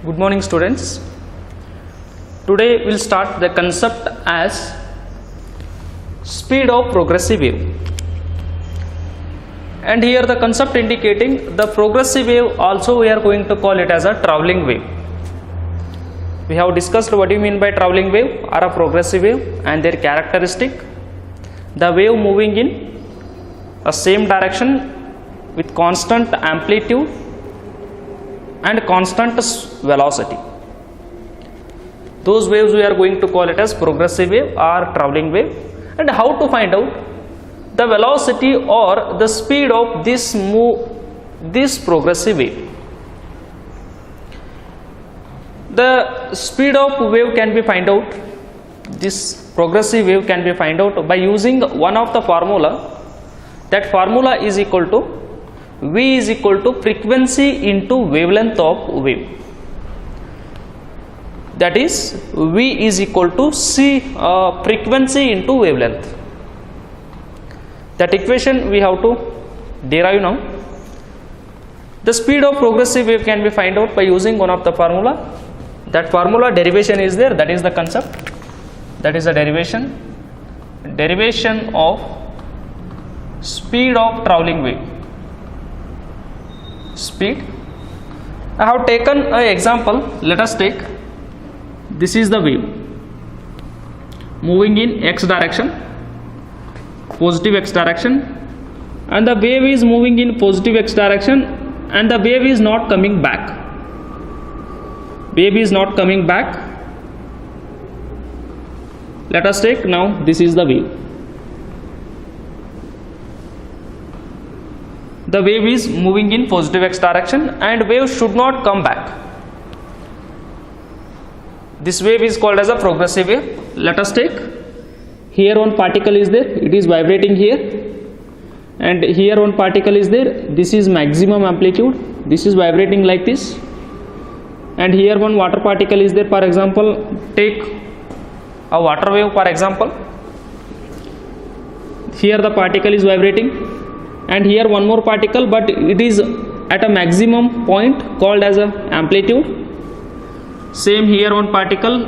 Good morning, students. Today we'll start the concept as speed of progressive wave, and here the concept indicating the progressive wave also we are going to call it as a traveling wave. We have discussed what do you mean by traveling wave or a progressive wave and their characteristic. The wave moving in a same direction with constant amplitude and constant velocity. Those waves we are going to call it as progressive wave or traveling wave. And how to find out the velocity or the speed of this progressive wave? The speed of wave can be find out, this progressive wave can be find out by using one of the formula. That formula is equal to V is equal to frequency into wavelength of wave. That is V is equal to C frequency into wavelength. That equation we have to derive now. The speed of progressive wave can be find out by using one of the formula. That formula derivation is there, that is the concept. That is the derivation of speed of traveling wave. Speed. I have taken an example. Let us take, this is the wave moving in x direction, positive x direction, and the wave is moving in positive x direction, and the wave is not coming back. Wave is not coming back. Let us take now, this is the wave. The wave is moving in positive x direction and wave should not come back. This wave is called as a progressive wave. Let us take, here one particle is there, it is vibrating here, and here one particle is there, this is maximum amplitude, this is vibrating like this, and here one water particle is there. For example, take a water wave for example. Here the particle is vibrating, and here one more particle, but it is at a maximum point called as a amplitude. Same here one particle,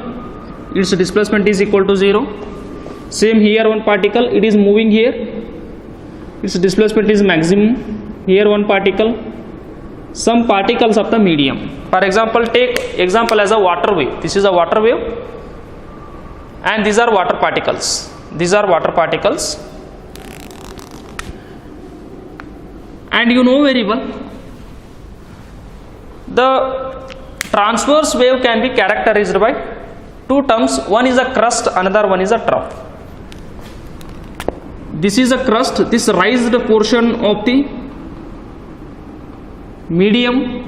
its displacement is equal to 0. Same here one particle, it is moving here, its displacement is maximum. Here one particle, some particles of the medium. For example, take example as a water wave. This is a water wave and these are water particles. These are water particles. And you know very well, the transverse wave can be characterized by two terms. One is a crust, another one is a trough. This is a crust, this raised portion of the medium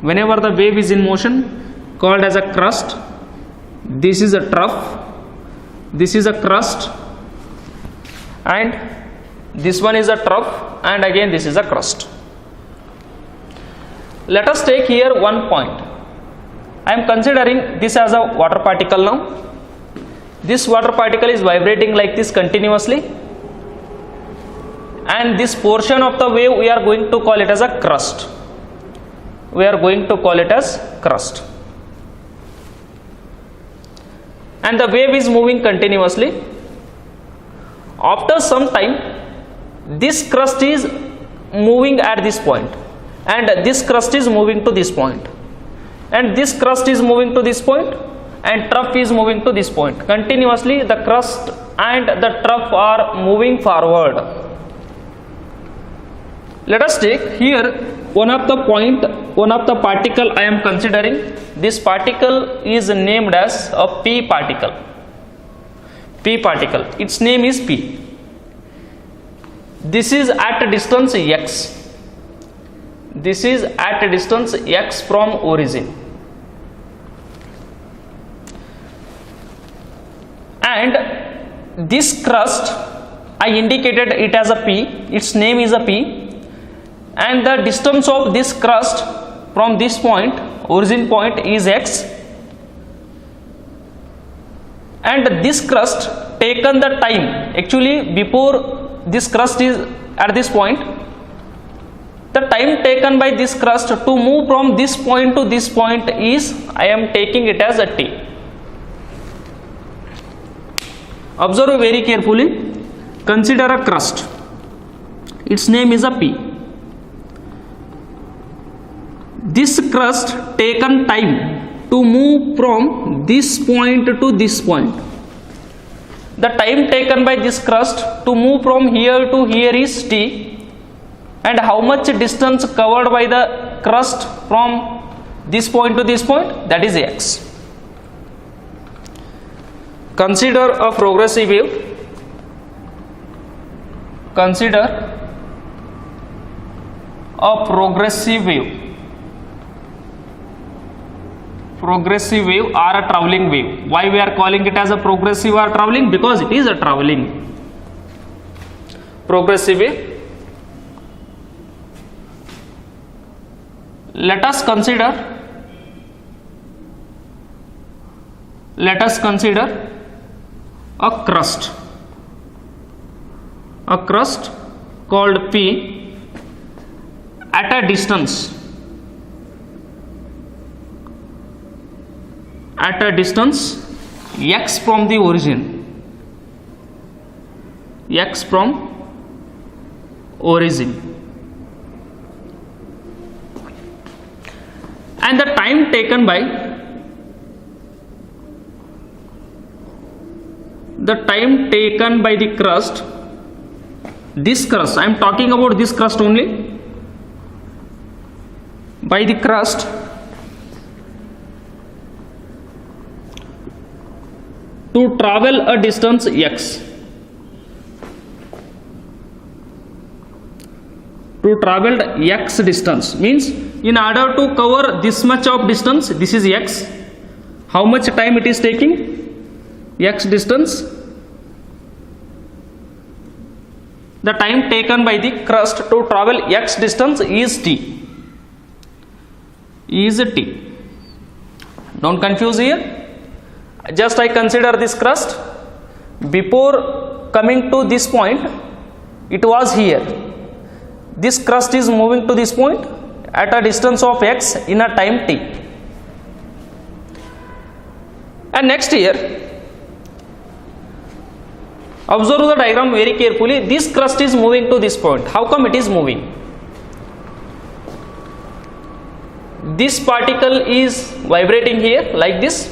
whenever the wave is in motion, called as a crust. This is a trough, this is a crust, and this one is a trough, and again this is a crust. Let us take here one point. I am considering this as a water particle now. This water particle is vibrating like this continuously, and this portion of the wave we are going to call it as a crust. We are going to call it as crust. And the wave is moving continuously. After some time, this crust is moving at this point, and this crust is moving to this point, and this crust is moving to this point, and trough is moving to this point. Continuously the crust and the trough are moving forward. Let us take here one of the particle I am considering. This particle is named as a P particle. P particle, its name is P. This is at a distance x. This is at a distance x from origin. And this crust, I indicated it as a P, its name is a P, and the distance of this crust from this point, origin point, is x, and this crust taken the time, actually before this crust is at this point, The time taken by this crust to move from this point to this point is, I am taking it as a t. Observe very carefully. Consider a crust. Its name is a P. This crust taken time to move from this point to this point. The time taken by this crust to move from here to here is t, and how much distance covered by the crust from this point to this point, that is x. Consider a progressive wave. Consider a progressive wave. Progressive wave or a traveling wave. Why we are calling it as a progressive or traveling? Because it is a traveling progressive wave. Let us consider a crust called P at a distance x from the origin, and the time taken by the crust, this crust, I am talking about this crust only, by the crust to travel a distance x, to travel x distance, means in order to cover this much of distance, this is x, how much time it is taking, x distance, the time taken by the crust to travel x distance is t, don't confuse here. Just I consider this crust, before coming to this point it was here, this crust is moving to this point at a distance of x in a time t, and next here observe the diagram very carefully. This crust is moving to this point. How come it is moving? This particle is vibrating here like this.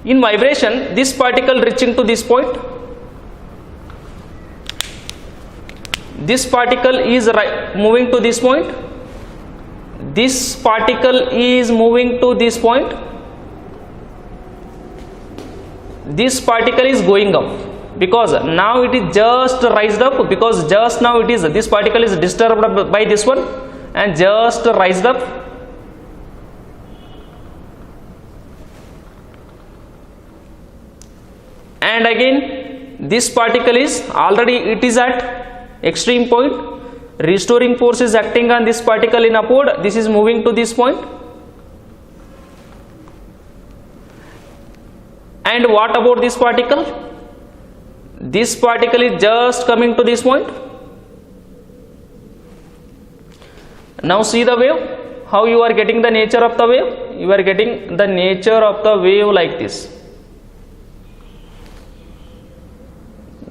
In vibration, this particle reaching to this point, this particle is moving to this point, this particle is moving to this point, this particle is going up, because now it is just raised up, because just now it is, this particle is disturbed by this one and just raised up. And again this particle is already, it is at extreme point, restoring force is acting on this particle in upward, this is moving to this point. And what about this particle? This particle is just coming to this point. Now see the wave, how you are getting the nature of the wave? You are getting the nature of the wave like this.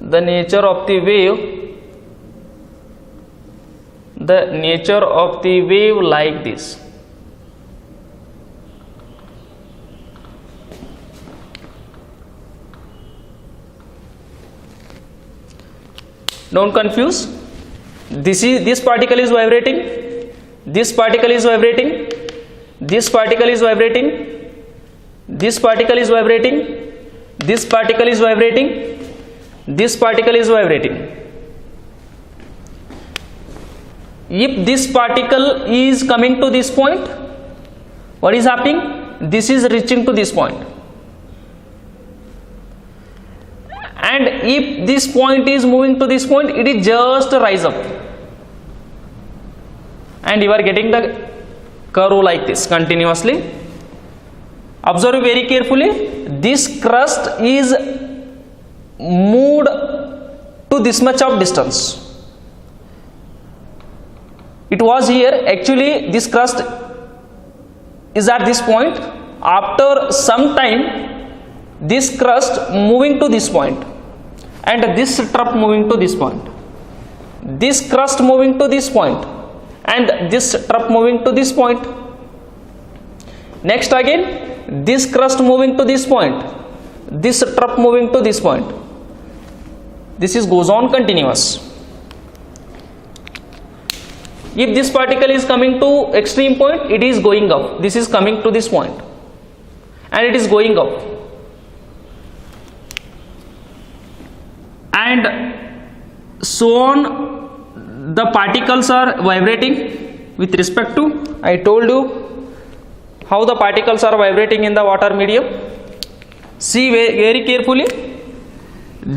The nature of the wave like this. Don't confuse. This particle is vibrating, this particle is vibrating, this particle is vibrating, this particle is vibrating, this particle is vibrating, this particle is vibrating. If this particle is coming to this point, what is happening? This is reaching to this point. And if this point is moving to this point, it is just rise up. And you are getting the curve like this continuously. Observe very carefully. This crust is moved to this much of distance. it was here. Actually this crust is at this point. After some time this crust moving to this point and this trough moving to this point, this crust moving to this point and this trough moving to this point. Next again this crust moving to this point, this trough moving to this point. This is goes on continuous. If this particle is coming to extreme point, it is going up. This is coming to this point and it is going up, and so on. The particles are vibrating with respect to, I told you how the particles are vibrating in the water medium. See very carefully.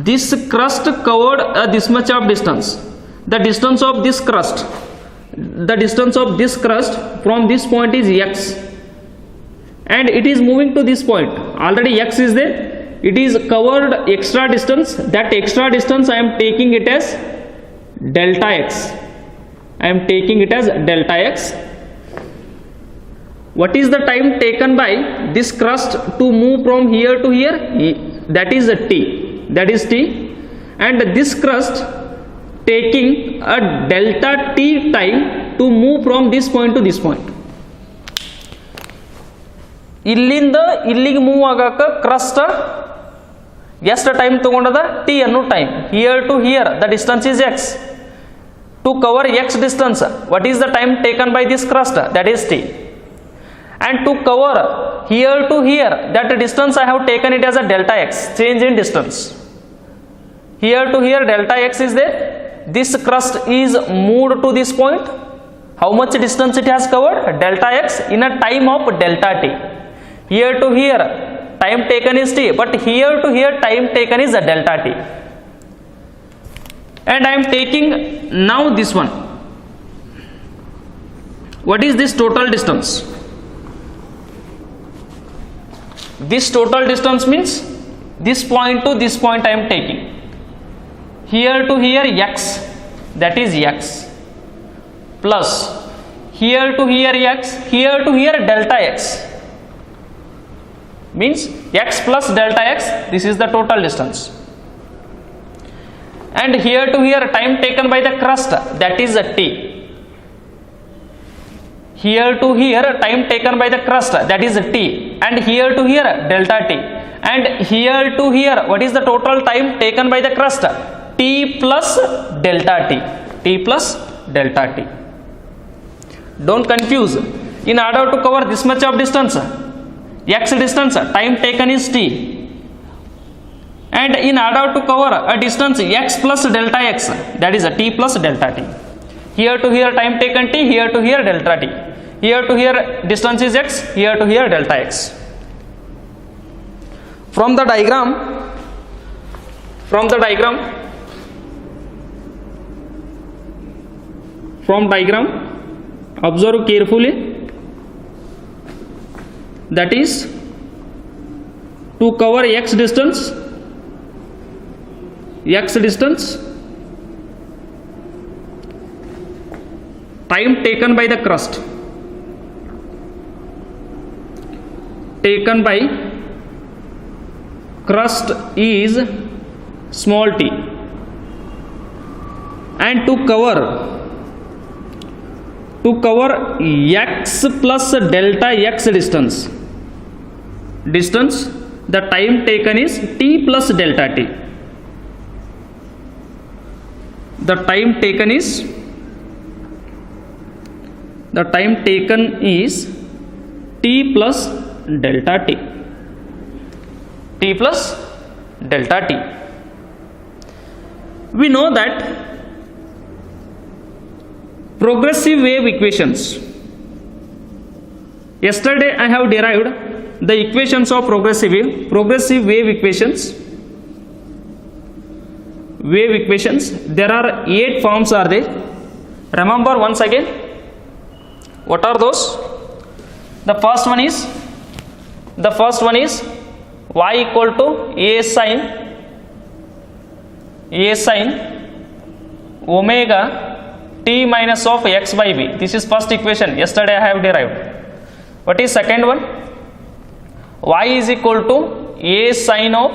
This crust covered this much of distance. The distance of this crust, the distance of this crust from this point is x, and it is moving to this point. Already x is there. It is covered extra distance. That extra distance I am taking it as delta x. I am taking it as delta x. What is the time taken by this crust to move from here to here? That is a t. That is t. And this crust taking a delta t time to move from this point to this point. ಇಲ್ಲಿಂದ ಇಲ್ಲಿಗೆ move ಆಗಾಕ crust ಎಷ್ಟು time ತಗೊಂಡದ? T ಅನ್ನೋ time. Here to here the distance is X. To cover x distance, what is the time taken by this crust? That is t. And to cover here to here, that distance I have taken it as a delta x, change in distance. Here to here delta x is there. This crust is moved to this point. How much distance it has covered? Delta x in a time of delta t. Here to here time taken is t, but here to here time taken is a delta t. And I am taking now this one. What is this total distance? This total distance means this point to this point I am taking. Here to here x, that is x, plus here to here x, here to here delta x, means x plus delta x. This is the total distance. And here to here time taken by the crust, that is a t. Here to here time taken by the crust, that is a t. And here to here delta t. And here to here what is the total time taken by the crust? T plus delta t. T plus delta t. Don't confuse. In order to cover this much of distance, x distance, time taken is t. And in order to cover a distance x plus delta x, that is a t plus delta t. Here to here time taken t, here to here delta t. Here to here distance is x, here to here delta x. From the diagram, observe carefully. That is, to cover x distance, time taken by the crust, is small t, and to cover x plus delta x distance, the time taken is t plus delta t. The time taken is t plus delta t. We know that progressive wave equations. Yesterday I have derived the equations of progressive wave equations. There are 8 forms are there. Remember once again, what are those? The first one is y equal to a sine omega t minus of x by v. This is first equation. Yesterday I have derived. What is second one? Y is equal to a sine of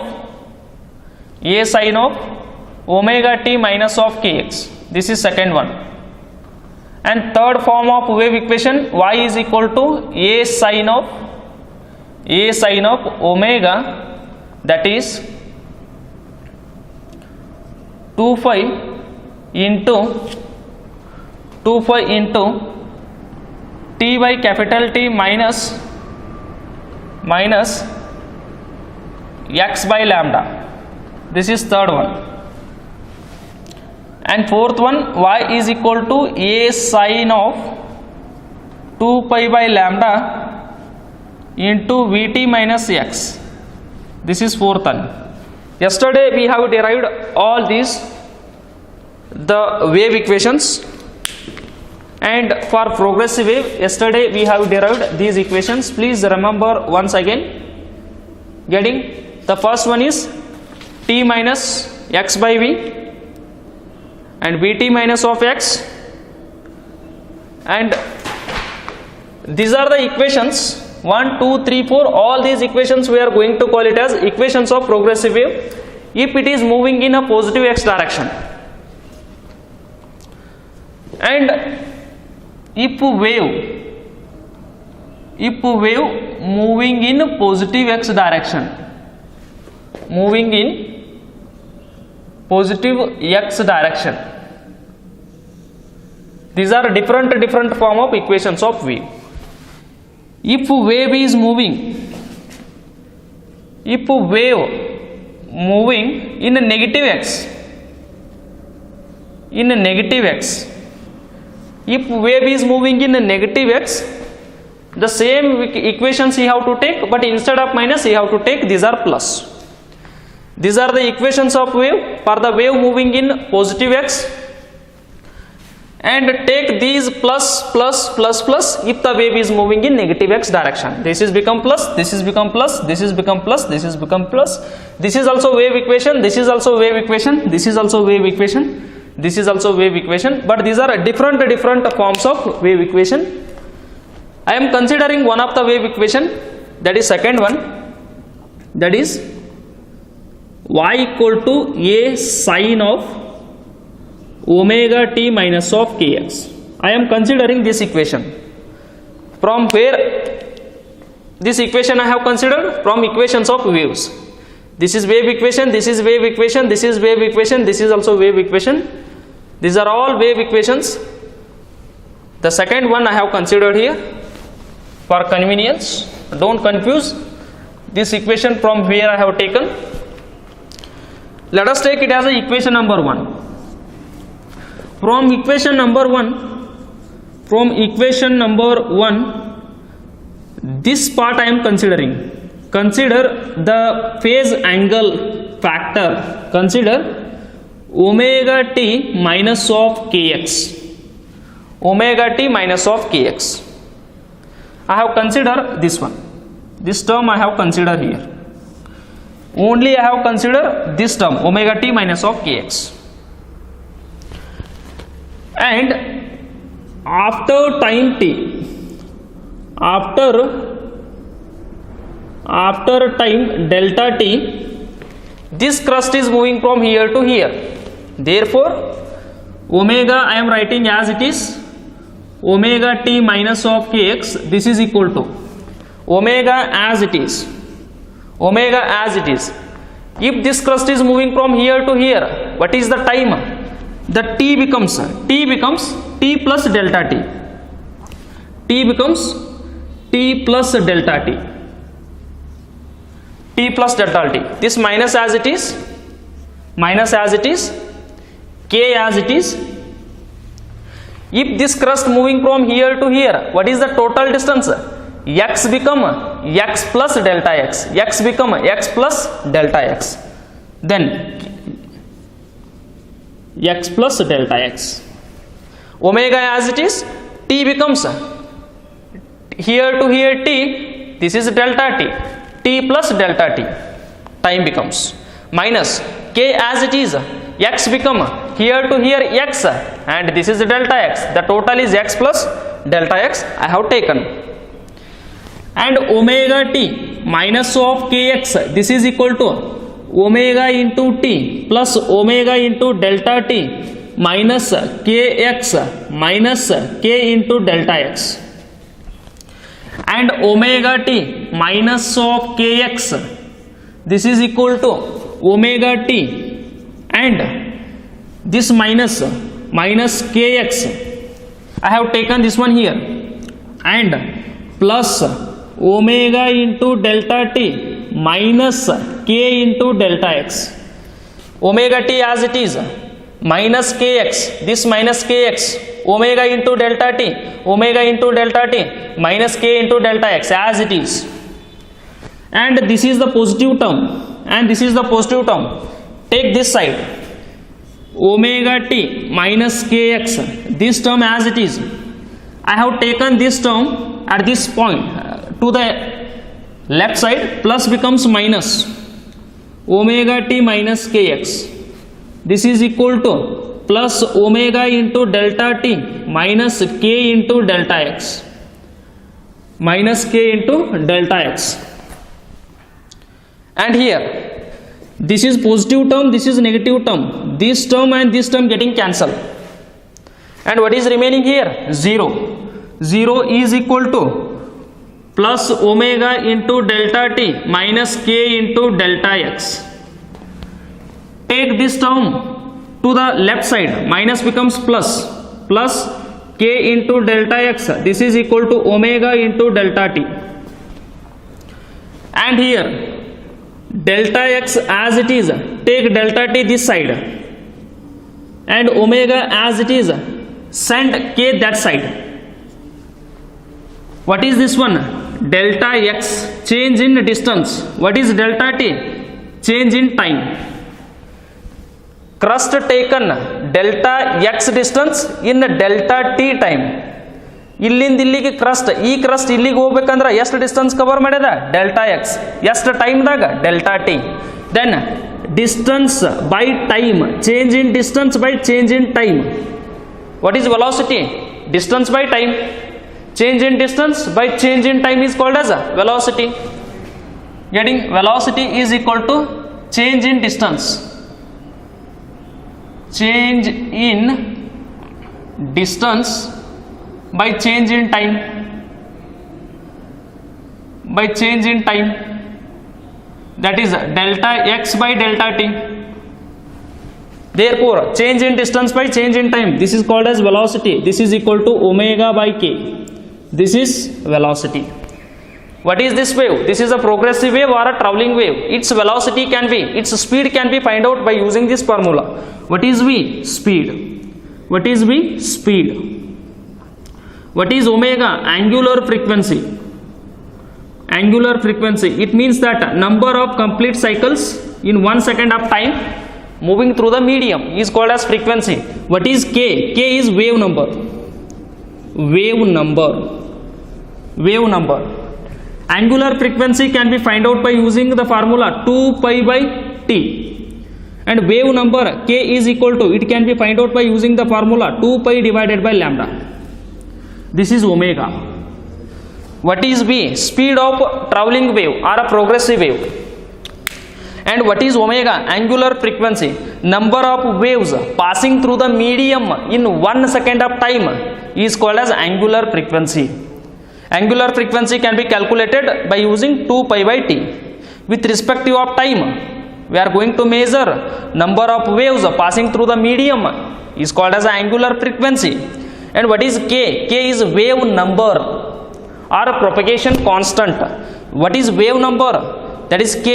omega t minus of kx. This is second one. And third form of wave equation, y is equal to a sine of omega, that is 2 phi into t by capital T minus x by lambda. This is third one. And fourth one, y is equal to a sine of 2 pi by lambda into vt minus x. This is fourth one. Yesterday we have derived all these the wave equations, and for progressive wave yesterday we have derived these equations. Please remember once again. Getting the first one is t minus x by v and vt minus of x, and these are the equations 1, 2, 3, 4. All these equations we are going to call it as equations of progressive wave if it is moving in a positive x direction. And if wave moving in positive x direction, these are different form of equations of wave. If wave moving in a negative x, if wave is moving in a negative x, the same equations you have to take, but instead of minus you have to take these are plus. These are the equations of wave for the wave moving in positive x, and take these plus if the wave is moving in negative x direction. This is become plus, this is become plus, this is become plus, this is become plus. This is also wave equation, this is also wave equation, this is also wave equation, this is also wave equation, but these are different forms of wave equation. I am considering one of the wave equation, that is second one, that is y equal to a sine of omega t minus of kx. I am considering this equation. From where this equation I have considered? From equations of waves. This is wave equation, this is wave equation, this is wave equation, this is also wave equation. These are all wave equations. The second one I have considered here for convenience. Don't confuse this equation from where I have taken. Let us take it as a equation number 1. From equation number 1, this part I am considering. Consider the phase angle factor. Consider omega t minus of kx. Omega t minus of kx. I have considered this one. This term I have considered here. Only I have considered this term omega t minus of kx. And after time t, after time delta t, this crust is moving from here to here. Therefore, omega I am writing as it is omega t minus of kx. This is equal to omega as it is. Omega as it is. If this crust is moving from here to here, what is the time? The t becomes t plus delta t. T becomes t plus delta t. T plus delta t. This minus as it is, k as it is. If this crust moving from here to here, what is the total distance? X become x plus delta x. X become x plus delta x. Then x plus delta x. Omega as it is, t becomes here to here t. This is delta t. T plus delta t. Time becomes minus k as it is. X become here to here x, and this is delta x. The total is x plus delta x I have taken. And omega t minus of kx, this is equal to omega into t plus omega into delta t minus kx minus k into delta x. And omega t minus of kx, this is equal to omega t and this minus kx, I have taken this one here, and plus omega into delta t minus k into delta x. Omega t as it is, minus kx, this minus kx, omega into delta t minus k into delta x as it is. And this is the positive term, and this is the positive term. Take this side, omega t minus kx, this term as it is. I have taken this term at this point to the left side, plus becomes minus omega t minus kx. This is equal to plus omega into delta t minus k into delta x, minus k into delta x. And here this is positive term, this is negative term, this term and this term getting cancelled, and what is remaining here? 0. 0 is equal to plus omega into delta t minus k into delta x. Take this term to the left side, minus becomes plus, plus k into delta x, this is equal to omega into delta t. And here delta x as it is, take delta t this side, and omega as it is, send k that side. What is this one? Delta x, change in distance. What is delta t? Change in time. Crust taken delta x distance in delta t time. ಇಲ್ಲಿಂದ ಇಲ್ಲಿಗೆ crust, ಈ crust ಇಲ್ಲಿಗೆ ಹೋಗ್ಬೇಕಂದ್ರೆ ಎಷ್ಟು distance cover ಮಾಡ್ಯದ? Delta x. ಎಷ್ಟು ಟೈಮ್ದಾಗ? Delta t. Then distance by time, change in distance by change in time. What is velocity? Distance by time. Change in distance by change in time is called as a velocity. Getting velocity is equal to change in distance. Change in distance by change in time. By change in time, that is delta x by delta t. Therefore, change in distance by change in time, this is called as velocity. This is equal to omega by k. This is velocity. What is this wave? This is a progressive wave or a traveling wave. Its velocity can be, its speed can be find out by using this formula. What is V? Speed. What is V? Speed. What is omega? Angular frequency. Angular frequency. It means that number of complete cycles in 1 second of time moving through the medium is called as frequency. What is K? K is wave number. Wave number. Wave number. Angular frequency can be find out by using the formula 2 pi by t, and wave number k is equal to, it can be find out by using the formula 2 pi divided by lambda. This is omega. What is V? Speed of traveling wave or a progressive wave. And what is omega? Angular frequency. Number of waves passing through the medium in 1 second of time is called as angular frequency. Angular frequency can be calculated by using 2 pi by t. With respect of time, we are going to measure number of waves passing through the medium is called as angular frequency. And what is K? K is wave number or propagation constant. What is wave number? That is K.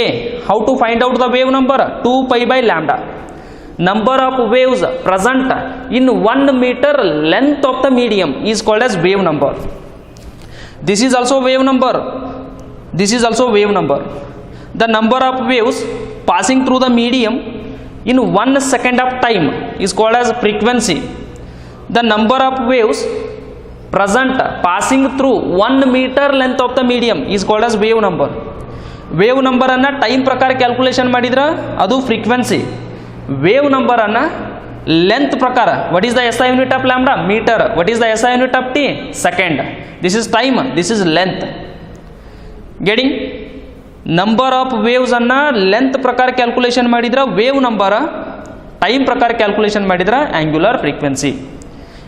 How to find out the wave number? 2 pi by lambda. Number of waves present in 1 meter length of the medium is called as wave number. This is also wave number. This is also wave number. The number of waves passing through the medium in 1 second of time is called as frequency. The number of waves present passing through 1 meter length of the medium is called as wave number. Wave number ಅನ್ನ time ಪ್ರಕಾರ calculation ಮಾಡಿದ್ರೆ ಅದು frequency. Wave number ಅನ್ನ length prakar, what is the SI unit of lambda? Meter. What is the SI unit of t? Second. This is time, this is length. Getting? Number of waves anna length prakar calculation madidra wave number, time prakar calculation madidra angular frequency.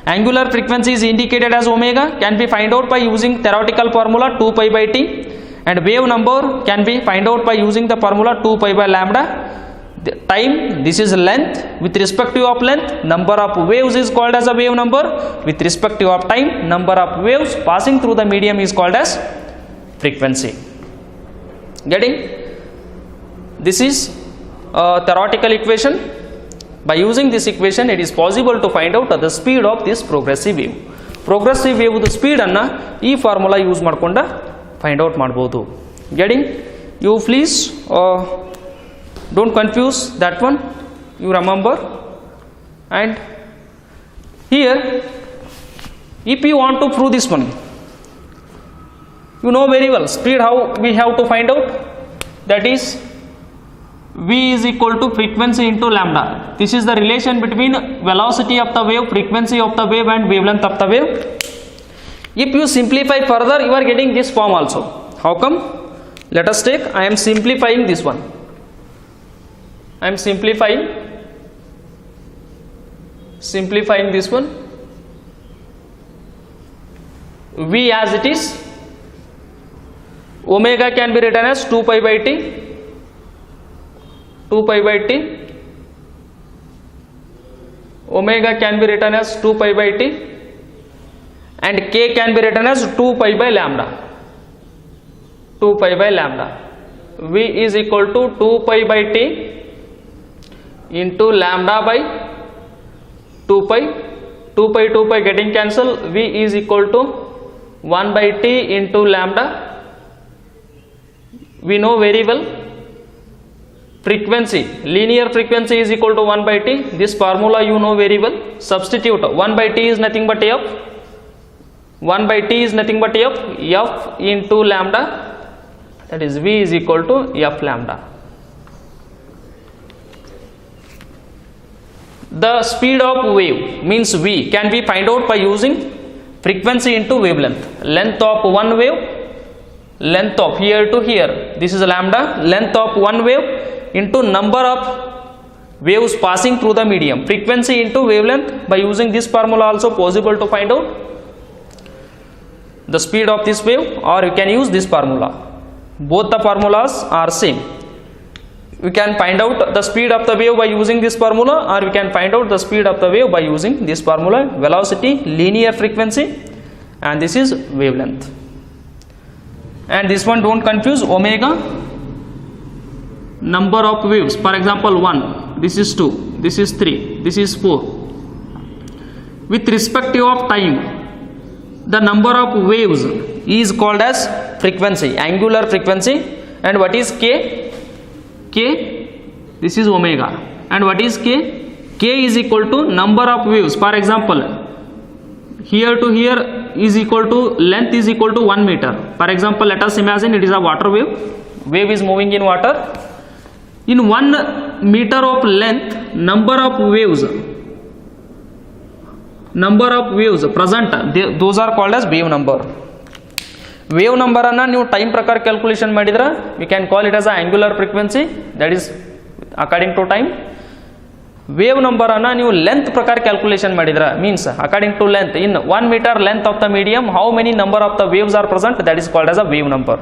Angular frequency is indicated as omega, can be find out by using theoretical formula 2 pi by t, and wave number can be find out by using the formula 2 pi by lambda. The time, this is length, with respect to of length, number of waves is called as a wave number, with respect to of time, number of waves passing through the medium is called as frequency. Getting? This is a theoretical equation. By using this equation, it is possible to find out the speed of this progressive wave. Progressive wave the speed anna ee formula use madkonda find out ಮಾಡಬಹುದು. Getting? You please don't confuse that one, you remember. And here, if you want to prove this one, you know very well speed how we have to find out, that is v is equal to frequency into lambda. This is the relation between velocity of the wave, frequency of the wave, and wavelength of the wave. If you simplify further, you are getting this form also. How come? Let us take, I am simplifying this one. I am simplifying this one. V as it is, omega can be written as 2 pi by t, 2 pi by t, omega can be written as 2 pi by t, and k can be written as 2 pi by lambda, 2 pi by lambda. V is equal to 2 pi by t into lambda by 2 pi, 2 pi getting cancelled, V is equal to 1 by t into lambda. We know very well frequency, linear frequency is equal to 1 by t. This formula you know very well. Substitute 1 by t is nothing but f, 1 by t is nothing but f into lambda, that is V is equal to f lambda. The speed of wave means V can be find out by using frequency into wavelength. Length of one wave, length of here to here, this is lambda, length of one wave into number of waves passing through the medium, frequency into wavelength. By using this formula also possible to find out the speed of this wave, or you can use this formula. Both the formulas are same. We can find out the speed of the wave by using this formula, or we can find out the speed of the wave by using this formula: velocity, linear frequency, and this is wavelength. And this one don't confuse, omega, number of waves, for example 1, this is 2, this is 3, this is 4. With respect of time, the number of waves is called as frequency, angular frequency. And what is k? K, this is omega. And what is k? K is equal to number of waves. For example, here to here is equal to, length is equal to 1 meter. For example, let us imagine it is a water wave. Wave is moving in water. In 1 meter of length, number of waves present, those are called as wave number. Wave number anna ನೀವು time ಪ್ರಕಾರ calculation ಮಾಡಿದ್ರೆ we can call it as a angular frequency, that is according to time. Wave number anna ನೀವು length ಪ್ರಕಾರ calculation ಮಾಡಿದ್ರೆ means according to length, in 1 meter length of the medium how many number of the waves are present, that is called as a wave number,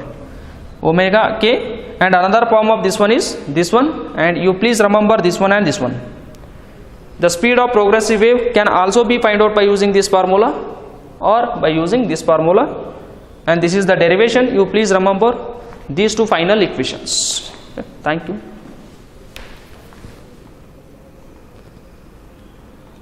omega k. And another form of this one is this one, and you please remember this one and this one. The speed of progressive wave can also be find out by using this formula or by using this formula, and this is the derivation. You please remember these two final equations. Okay, thank you.